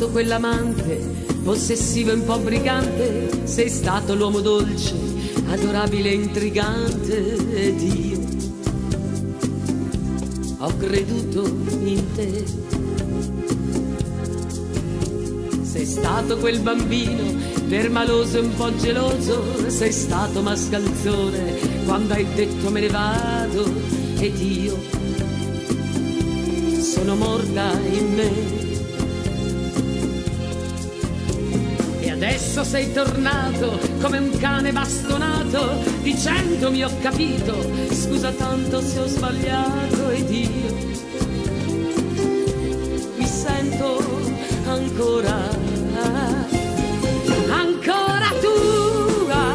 stato quell'amante possessivo e un po' brigante, sei stato l'uomo dolce, adorabile e intrigante, ed io ho creduto in te. Sei stato quel bambino permaloso e un po' geloso, sei stato mascalzone quando hai detto me ne vado, ed io sono morta in me. E adesso sei tornato come un cane bastonato, dicendomi ho capito, scusa tanto se ho sbagliato, ed io mi sento ancora tua,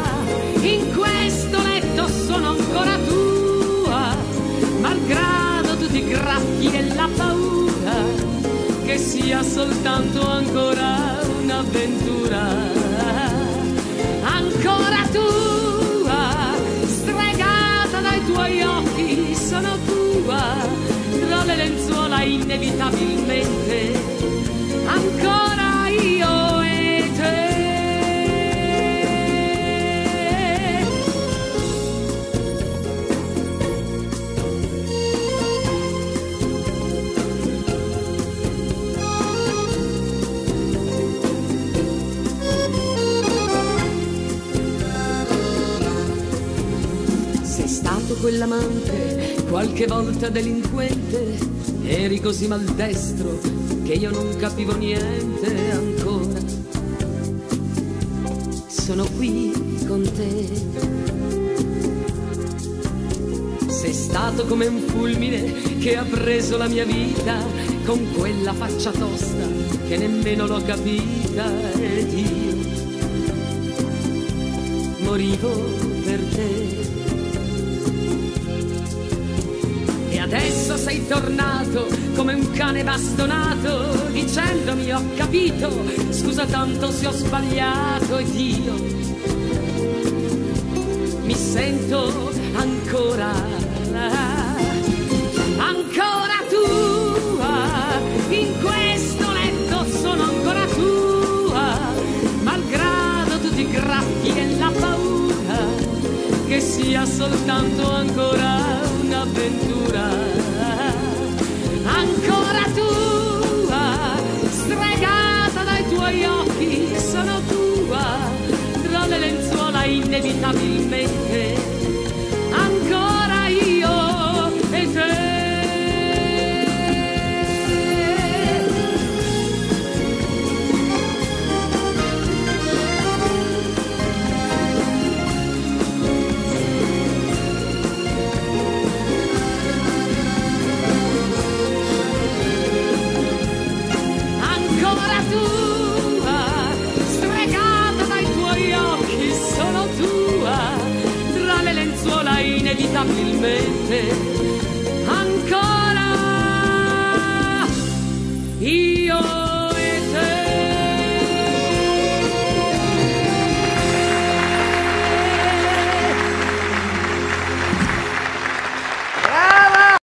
in questo letto sono ancora tua, malgrado tutti i graffi e la paura, che sia soltanto ancora un'avventura. Ancora tua, stregata dai tuoi occhi, sono tua, tra le lenzuola inevitabilmente, ancora io e te. Sei stato quell'amante, qualche volta delinquente, eri così maldestro che io non capivo niente. Ancora sono qui con te. Sei stato come un fulmine che ha preso la mia vita, con quella faccia tosta che nemmeno l'ho capita, ed io morivo per te. E adesso sei tornato come un cane bastonato, dicendomi ho capito, scusa tanto se ho sbagliato, ed io mi sento ancora tua, in questo letto sono ancora tua, malgrado tutti i graffi e la paura, che sia soltanto ancora un'avventura. Ancora tua, stregata dai tuoi occhi, sono tua, tra le lenzuola inevitabilmente, ancora io e te. Inevitabilmente